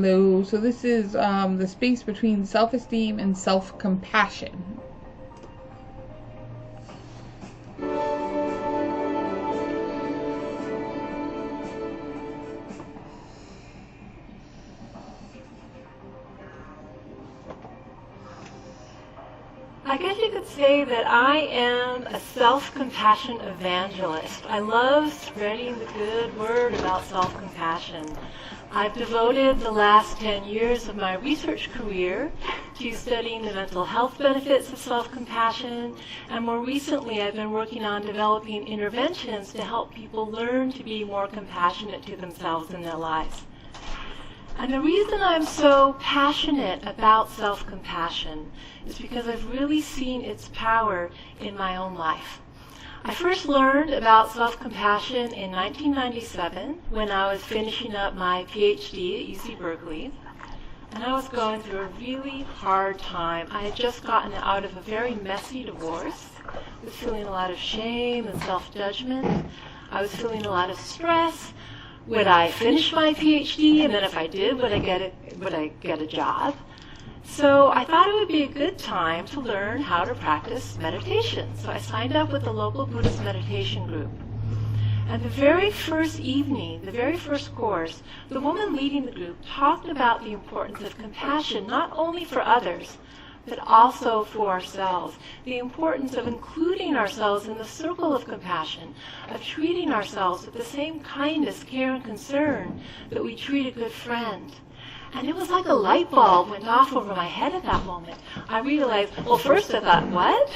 Hello, so this is the space between self-esteem and self-compassion. I guess you could say that I am a self-compassion evangelist. I love spreading the good word about self-compassion. I've devoted the last 10 years of my research career to studying the mental health benefits of self-compassion, and more recently I've been working on developing interventions to help people learn to be more compassionate to themselves in their lives. And the reason I'm so passionate about self-compassion is because I've really seen its power in my own life. I first learned about self-compassion in 1997 when I was finishing up my PhD at UC Berkeley, and I was going through a really hard time. I had just gotten out of a very messy divorce, was feeling a lot of shame and self-judgment. I was feeling a lot of stress. Would I finish my PhD, and then if I did, would I get a job? So I thought it would be a good time to learn how to practice meditation. So I signed up with the local Buddhist meditation group. And the very first evening, the very first course, the woman leading the group talked about the importance of compassion, not only for others, but also for ourselves. The importance of including ourselves in the circle of compassion, of treating ourselves with the same kindness, care, and concern that we treat a good friend. And it was like a light bulb went off over my head at that moment. I realized, well, first I thought, what?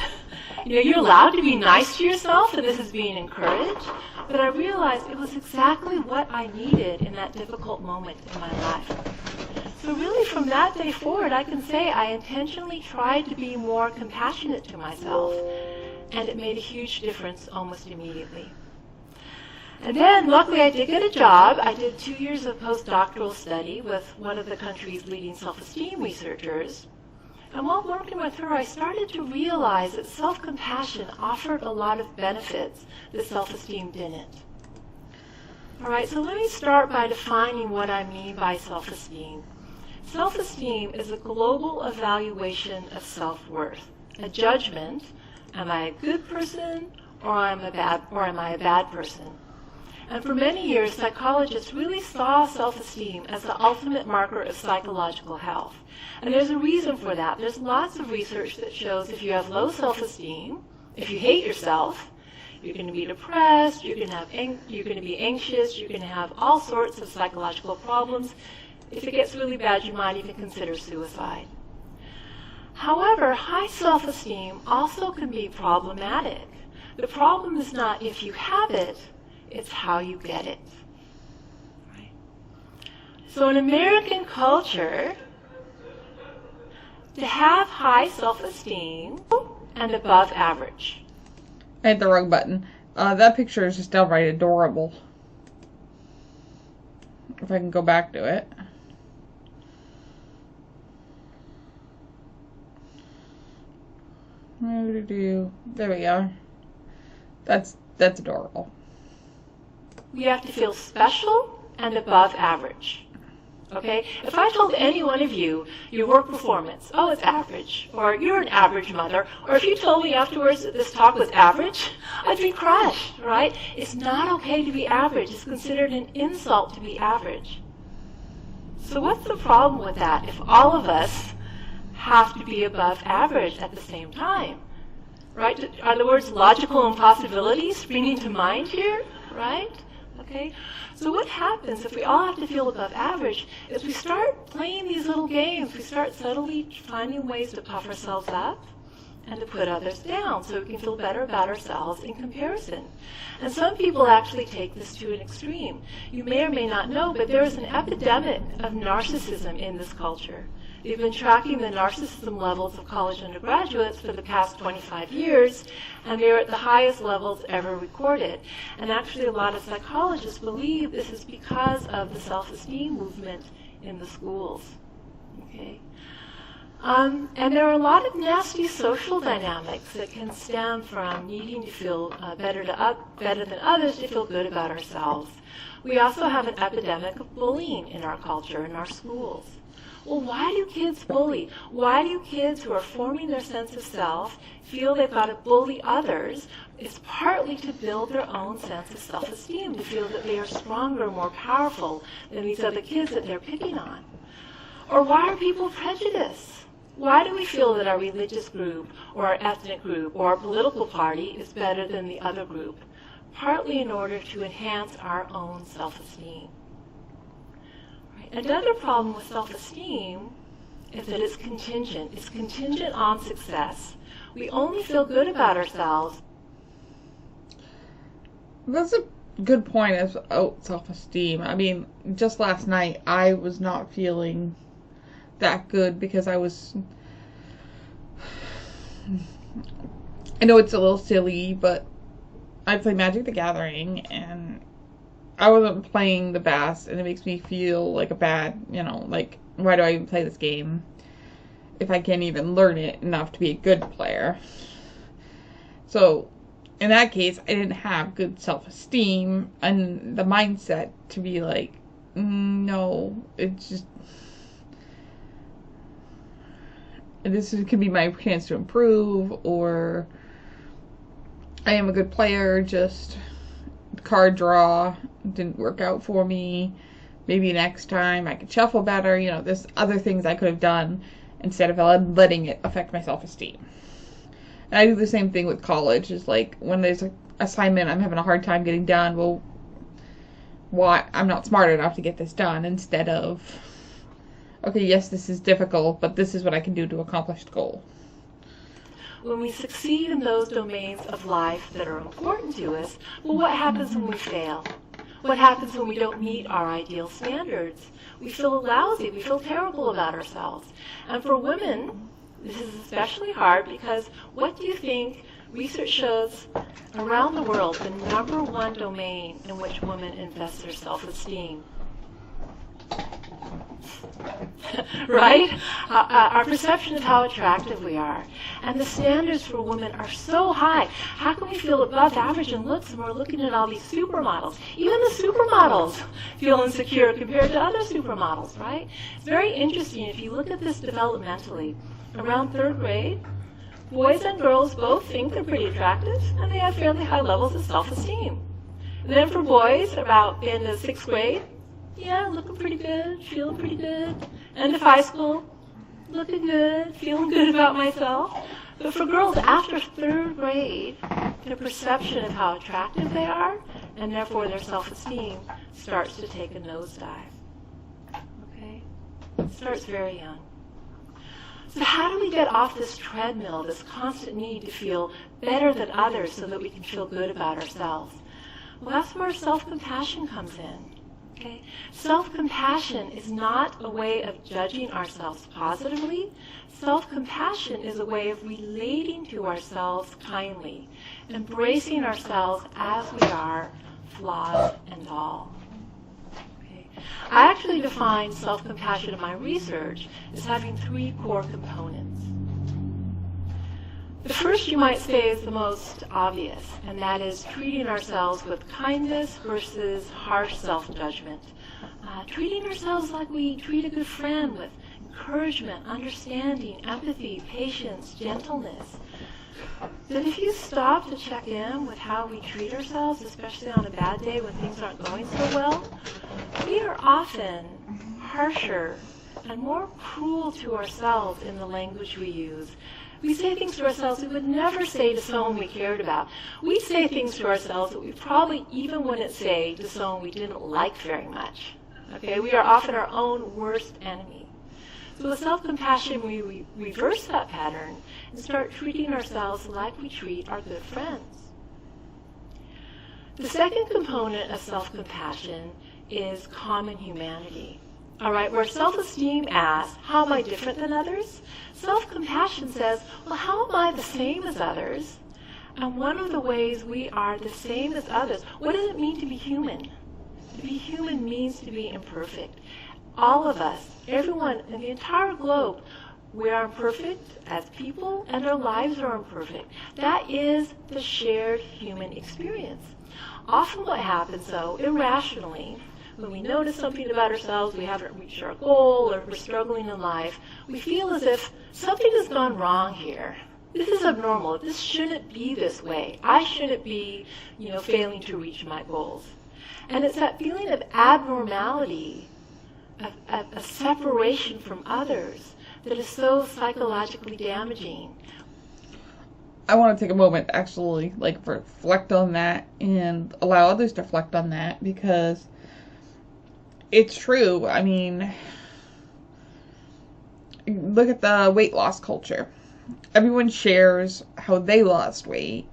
You're allowed to be nice to yourself, and this is being encouraged. But I realized it was exactly what I needed in that difficult moment in my life. So really from that day forward, I can say I intentionally tried to be more compassionate to myself, and it made a huge difference almost immediately. And then, luckily, I did get a job. I did 2 years of postdoctoral study with one of the country's leading self-esteem researchers. And while working with her, I started to realize that self-compassion offered a lot of benefits that self-esteem didn't. All right, so let me start by defining what I mean by self-esteem. Self-esteem is a global evaluation of self-worth, a judgment: am I a good person or am I a bad person? And for many years, psychologists really saw self-esteem as the ultimate marker of psychological health. And there's a reason for that. There's lots of research that shows if you have low self-esteem, if you hate yourself, you're going to be depressed, you're going to be anxious, you're going to have all sorts of psychological problems. If it gets really bad, you might even consider suicide. However, high self-esteem also can be problematic. The problem is not if you have it, it's how you get it. Right? So in American culture, to have high self-esteem and above average. I hit the wrong button. That picture is just downright adorable. If I can go back to it. There we are. That's adorable. We have to feel special and above average. Okay? If I told any one of you your work performance, oh, it's average, or you're an average mother, or if you told me afterwards that this talk was average, I'd be crushed, right? It's not okay to be average. It's considered an insult to be average. So what's the problem with that if all of us have to be above average at the same time? Right? Are the words logical impossibility springing to mind here? Right? Okay? So what happens if we all have to feel above average is we start playing these little games. We start subtly finding ways to puff ourselves up and to put others down so we can feel better about ourselves in comparison. And some people actually take this to an extreme. You may or may not know, but there is an epidemic of narcissism in this culture. They've been tracking the narcissism levels of college undergraduates for the past 25 years, and they're at the highest levels ever recorded. And actually a lot of psychologists believe this is because of the self-esteem movement in the schools. Okay? And there are a lot of nasty social dynamics that can stem from needing to feel better than others to feel good about ourselves. We also have an epidemic of bullying in our culture, in our schools. Well, why do kids bully? Why do kids who are forming their sense of self feel they've got to bully others? It's partly to build their own sense of self-esteem, to feel that they are stronger, more powerful than these other kids that they're picking on. Or why are people prejudiced? Why do we feel that our religious group or our ethnic group or our political party is better than the other group? Partly in order to enhance our own self-esteem. Another problem with self-esteem is that it's contingent. It's contingent on success. We only feel good about ourselves. That's a good point about self-esteem. I mean, just last night I was not feeling that good because I know it's a little silly, but I play Magic the Gathering and I wasn't playing the best, and it makes me feel like a bad, like, why do I even play this game if I can't even learn it enough to be a good player? So in that case, I didn't have good self-esteem and the mindset to be like, no, it's just, this could be my chance to improve, or I am a good player, just card draw didn't work out for me. Maybe next time I could shuffle better. There's other things I could have done instead of letting it affect my self-esteem. And I do the same thing with college. Is like when there's an assignment I'm having a hard time getting done, well, why? I'm not smart enough to get this done, instead of, okay, yes, this is difficult, but this is what I can do to accomplish the goal. When we succeed in those domains of life that are important to us, well, what happens when we fail? What happens when we don't meet our ideal standards? We feel lousy, we feel terrible about ourselves. And for women, this is especially hard because what do you think research shows around the world the number one domain in which women invest their self-esteem? Right? Our perception of how attractive we are. And the standards for women are so high. How can we feel above average in looks when we're looking at all these supermodels? Even the supermodels feel insecure compared to other supermodels, right? It's very interesting if you look at this developmentally. Around third grade, boys and girls both think they're pretty attractive, and they have fairly high levels of self-esteem. And then for boys, about in the sixth grade, yeah, looking pretty good, feeling pretty good. End of high school, looking good, feeling good about myself. But for girls after third grade, their perception of how attractive they are, and therefore their self-esteem, starts to take a nosedive. Okay? It starts very young. So how do we get off this treadmill, this constant need to feel better than others so that we can feel good about ourselves? Well, that's where self-compassion comes in. Okay? Self-compassion is not a way of judging ourselves positively. Self-compassion is a way of relating to ourselves kindly, embracing ourselves as we are, flaws and all. Okay? I actually define self-compassion in my research as having three core components. The first, you might say, is the most obvious, and that is treating ourselves with kindness versus harsh self-judgment. Treating ourselves like we treat a good friend, with encouragement, understanding, empathy, patience, gentleness. That if you stop to check in with how we treat ourselves, especially on a bad day when things aren't going so well, we are often harsher and more cruel to ourselves in the language we use. We say things to ourselves we would never say to someone we cared about. We say things to ourselves that we probably even wouldn't say to someone we didn't like very much. Okay, we are often our own worst enemy. So with self-compassion, we reverse that pattern and start treating ourselves like we treat our good friends. The second component of self-compassion is common humanity. All right, where self-esteem asks, how am I different than others? Self-compassion says, well, how am I the same as others? And one of the ways we are the same as others, what does it mean to be human? To be human means to be imperfect. All of us, everyone in the entire globe, We are imperfect as people, and our lives are imperfect. That is the shared human experience. Often what happens, though, irrationally, when we notice something about ourselves, we haven't reached our goal, or we're struggling in life, we feel as if something has gone wrong here. This is abnormal. This shouldn't be this way. I shouldn't be, failing to reach my goals. And it's that feeling of abnormality, a separation from others, that is so psychologically damaging. I want to take a moment to actually reflect on that and allow others to reflect on that, because it's true. I mean, look at the weight loss culture. Everyone shares how they lost weight,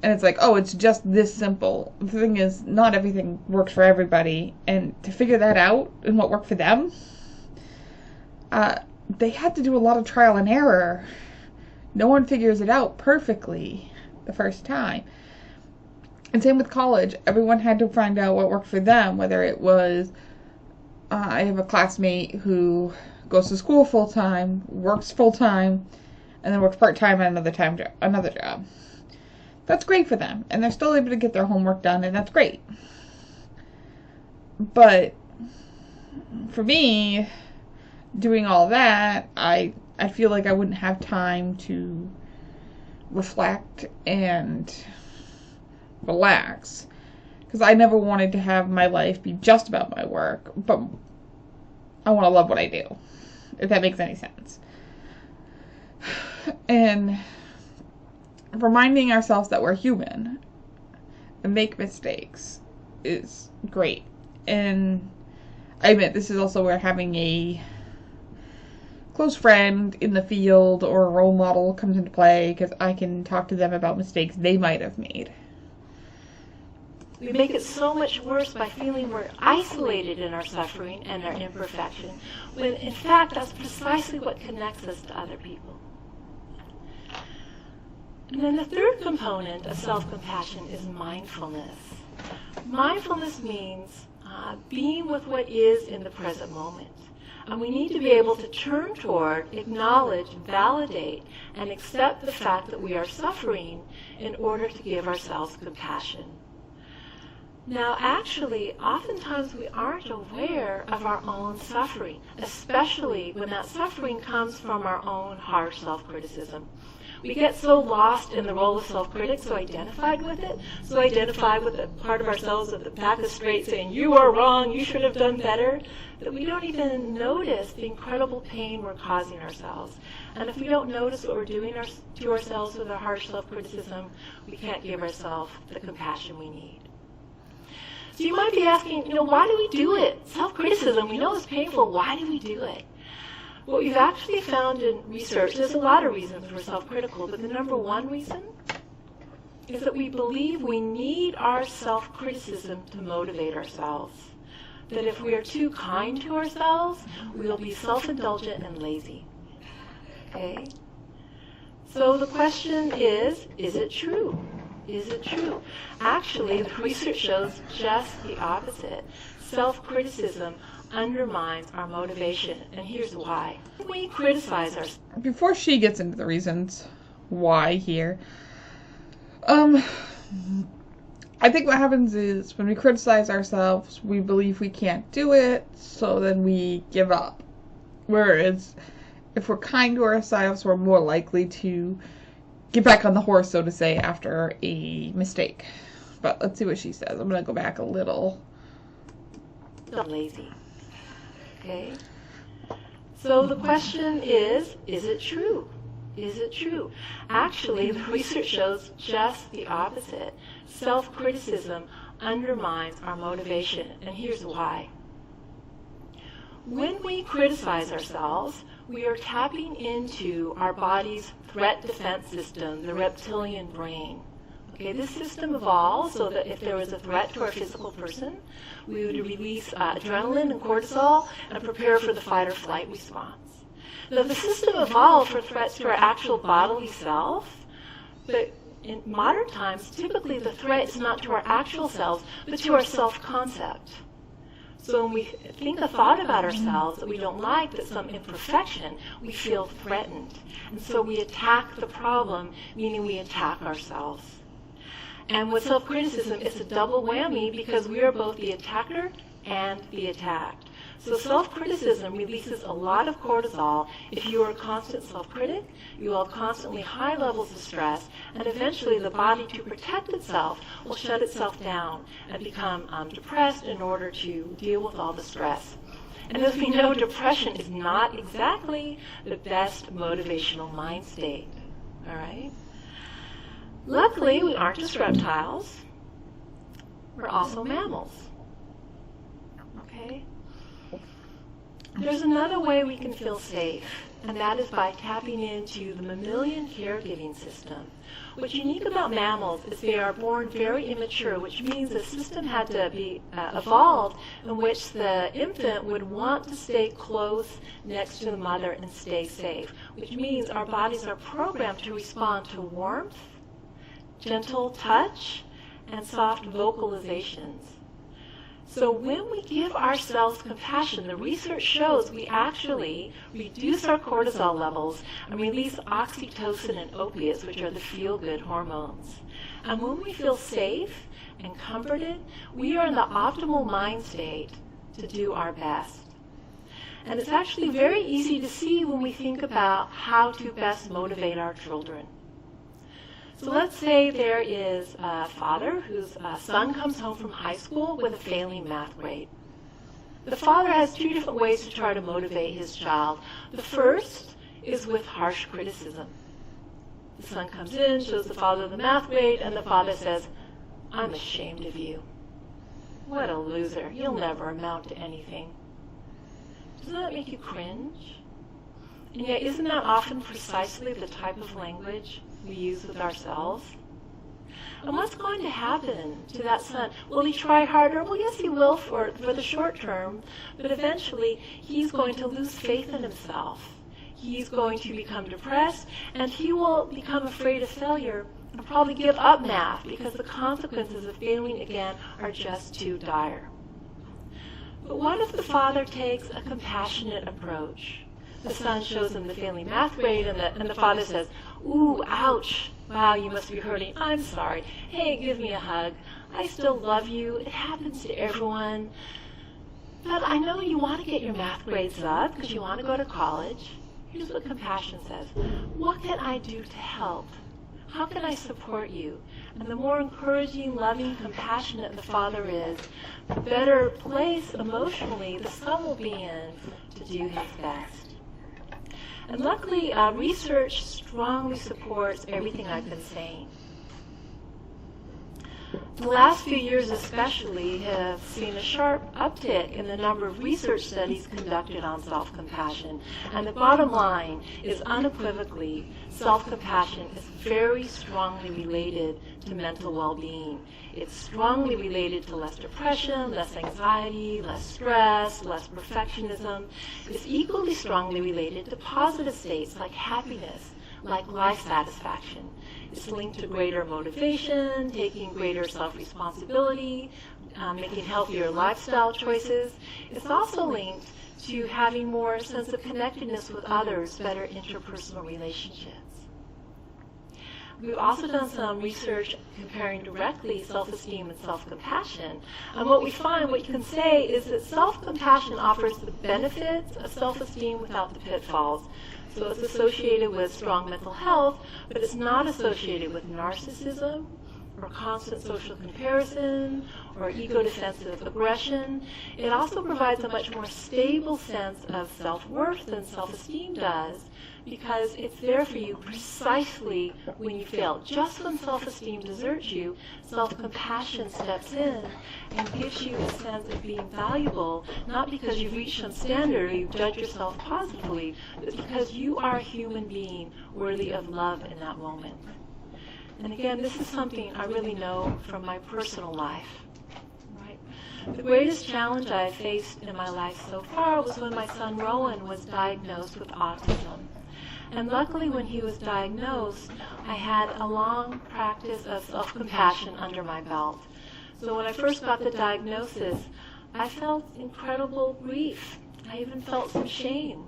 and it's like, oh, it's just this simple. The thing is, not everything works for everybody, and to figure that out and what worked for them, they had to do a lot of trial and error. No one figures it out perfectly the first time. And same with college. Everyone had to find out what worked for them, whether it was, I have a classmate who goes to school full-time, works full-time, and then works part-time at another job. That's great for them, and they're still able to get their homework done, and that's great. But for me, doing all that, I feel like I wouldn't have time to reflect and relax, because I never wanted to have my life be just about my work, but I want to love what I do, if that makes any sense. And reminding ourselves that we're human and make mistakes is great. And I admit, this is also where having a close friend in the field or a role model comes into play, because I can talk to them about mistakes they might have made. We make it so much worse by feeling we're isolated in our suffering and our imperfection, when in fact that's precisely what connects us to other people. And then the third component of self-compassion is mindfulness. Mindfulness means being with what is in the present moment. And we need to be able to turn toward, acknowledge, validate, and accept the fact that we are suffering in order to give ourselves compassion. Now, actually, oftentimes we aren't aware of our own suffering, especially when that suffering comes from our own harsh self-criticism. We get so lost in the role of self-critic, so identified with it, so identified with the part of ourselves with the back is straight saying, you are wrong, you should have done better, that we don't even notice the incredible pain we're causing ourselves. And if we don't notice what we're doing to ourselves with our harsh self-criticism, we can't give ourselves the compassion we need. So you might be asking, why do we do it? Self-criticism, we know it's painful, why do we do it? What we've actually found in research, there's a lot of reasons we're self-critical, but the number one reason is that we believe we need our self-criticism to motivate ourselves. That if we are too kind to ourselves, we'll be self-indulgent and lazy. Okay? So the question is it true? Is it true? Actually, the research shows just the opposite. Self-criticism undermines our motivation, and here's why. We criticize ourselves. Before she gets into the reasons why here, I think what happens is when we criticize ourselves, we believe we can't do it, so then we give up. Whereas if we're kind to ourselves, we're more likely to get back on the horse, so to say, after a mistake. But let's see what she says. I'm going to go back a little. Lazy. Okay? So the question is it true? Is it true? Actually, the research shows just the opposite. Self-criticism undermines our motivation, and here's why. When we criticize ourselves, we are tapping into our body's threat defense system, the reptilian brain. Okay, this system evolved so that if there was a threat to our physical person, we would release adrenaline and cortisol and prepare for the fight or flight response. Now, the system evolved for threats to our actual bodily self, but in modern times, typically the threat is not to our actual selves, but to our self-concept. So when we think a thought about ourselves that we don't like, that's some imperfection, we feel threatened. And so we attack the problem, meaning we attack ourselves. And with self-criticism, it's a double whammy because we are both the attacker and the attacked. So self-criticism releases a lot of cortisol. If you are a constant self-critic, you will have constantly high levels of stress, and eventually the body, to protect itself, will shut itself down and become depressed in order to deal with all the stress. And as we know, depression is not exactly the best motivational mind state. All right? Luckily, we aren't just reptiles. We're also mammals. Okay? There's another way we can feel safe, and that is by tapping into the mammalian caregiving system. What's unique about mammals is they are born very immature, which means the system had to be evolved in which the infant would want to stay close next to the mother and stay safe, which means our bodies are programmed to respond to warmth, gentle touch, and soft vocalizations. So when we give ourselves compassion, the research shows we actually reduce our cortisol levels and release oxytocin and opiates, which are the feel-good hormones. And when we feel safe and comforted, we are in the optimal mind state to do our best. And it's actually very easy to see when we think about how to best motivate our children. So let's say there is a father whose son comes home from high school with a failing math grade. The father has two different ways to try to motivate his child. The first is with harsh criticism. The son comes in, shows the father the math grade, and the father says, "I'm ashamed of you. What a loser. You'll never amount to anything." Doesn't that make you cringe? And yet, isn't that often precisely the type of language we use with ourselves? And what's going to happen to that son? Will he try harder? Well, yes, he will for the short term, but eventually he's going to lose faith in himself. He's going to become depressed, and he will become afraid of failure and probably give up math because the consequences of failing again are just too dire. But what if the father takes a compassionate approach? The son shows him the failing math grade, and the father says, "Ooh, ouch. Wow, you must be hurting. I'm sorry. Hey, give me a hug. I still love you. It happens to everyone. But I know you want to get your math grades up because you want to go to college." Here's what compassion says. What can I do to help? How can I support you? And the more encouraging, loving, compassionate the father is, the better place emotionally the son will be in to do his best. And luckily, research strongly supports everything I've been saying. The last few years especially have seen a sharp uptick in the number of research studies conducted on self-compassion. And the bottom line is unequivocally, self-compassion is very strongly related to mental well-being. It's strongly related to less depression, less anxiety, less stress, less perfectionism. It's equally strongly related to positive states like happiness, like life satisfaction. It's linked to greater motivation, taking greater self-responsibility, making healthier lifestyle choices. It's also linked to having more sense of connectedness with others, better interpersonal relationships. We've also done some research comparing directly self-esteem and self-compassion. And what we find, what you can say, is that self-compassion offers the benefits of self-esteem without the pitfalls. So it's associated with strong mental health, but it's not associated with narcissism or constant social comparison or ego-defensive aggression. It also provides a much more stable sense of self-worth than self-esteem does, because it's there for you precisely when you fail. Just when self-esteem deserts you, self-compassion steps in and gives you a sense of being valuable, not because you've reached some standard or you've judged yourself positively, but because you are a human being worthy of love in that moment. And again, this is something I really know from my personal life. Right? The greatest challenge I faced in my life so far was when my son Rowan was diagnosed with autism. And luckily, when he was diagnosed, I had a long practice of self-compassion under my belt. So when I first got the diagnosis, I felt incredible grief. I even felt some shame.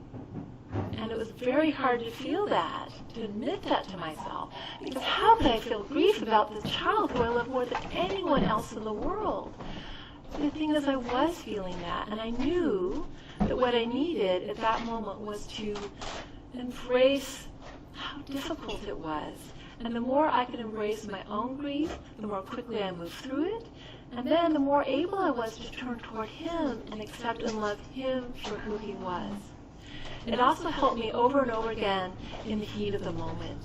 And it was very hard to feel that, to admit that to myself. Because how could I feel grief about this child who I love more than anyone else in the world? The thing is, I was feeling that, and I knew that what I needed at that moment was to embrace how difficult it was. And the more I could embrace my own grief, the more quickly I moved through it, and then the more able I was to turn toward him and accept and love him for who he was. It also helped me over and over again in the heat of the moment.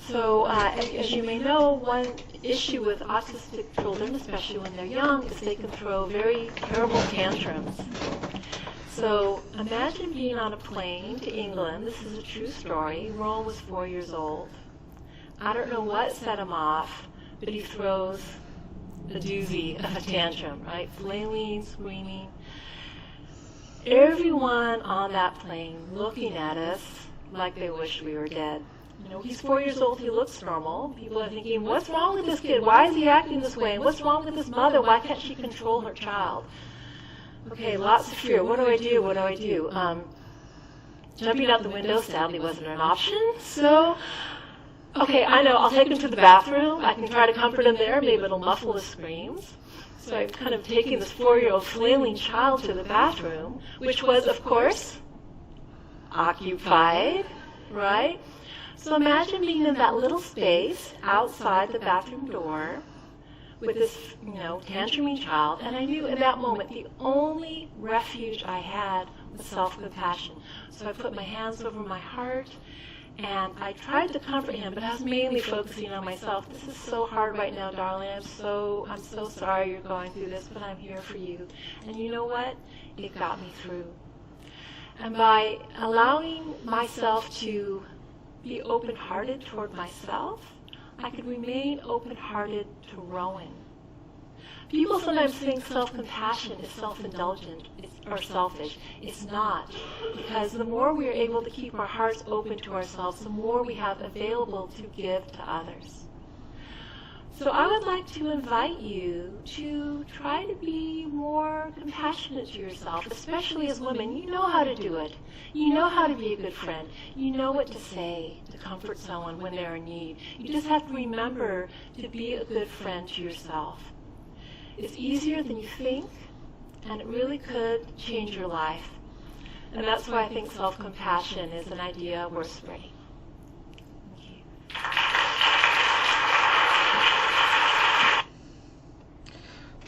So, as you may know, one issue with autistic children, especially when they're young, is they can throw very terrible tantrums. So, imagine being on a plane to England. This is a true story. Roll was 4 years old. I don't know what set him off, but he throws a doozy of a tantrum, right? Flailing, screaming. Everyone on that plane looking at us like they wish we were dead. You know, he's 4 years old, he looks normal. People are thinking, what's wrong with this kid? Why is he acting this way? And what's wrong with his mother? Why can't she control her child? Okay, lots of fear. What do I do? What do I do? Jumping out the window sadly wasn't an option. So, okay, I know, I'll take him to the bathroom. I can try to comfort him there. Maybe it'll muffle his screams. So I'm kind of taking this 4-year-old flailing child to the bathroom, which was, of course, occupied, right? So imagine being in that little space outside the bathroom door with this, tantruming child, and I knew in that moment the only refuge I had was self-compassion. So I put my hands over my heart, and I tried to comfort him, but I was mainly focusing on myself. This is so hard right now, darling. I'm so sorry you're going through this, but I'm here for you. And you know what? It got me through. And by allowing myself to be open-hearted toward myself, I could remain open-hearted to Rowan. People sometimes think self-compassion is self-indulgent or selfish. It's not, because the more we are able to keep our hearts open to ourselves, the more we have available to give to others. So I would like to invite you to try to be more compassionate to yourself, especially as women. You know how to do it. You know how to be a good friend. You know what to say to comfort someone when they're in need. You just have to remember to be a good friend to yourself. It's easier than you think, and it really could change your life. And that's why I think self-compassion is an idea worth spreading. Thank you.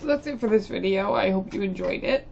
So that's it for this video. I hope you enjoyed it.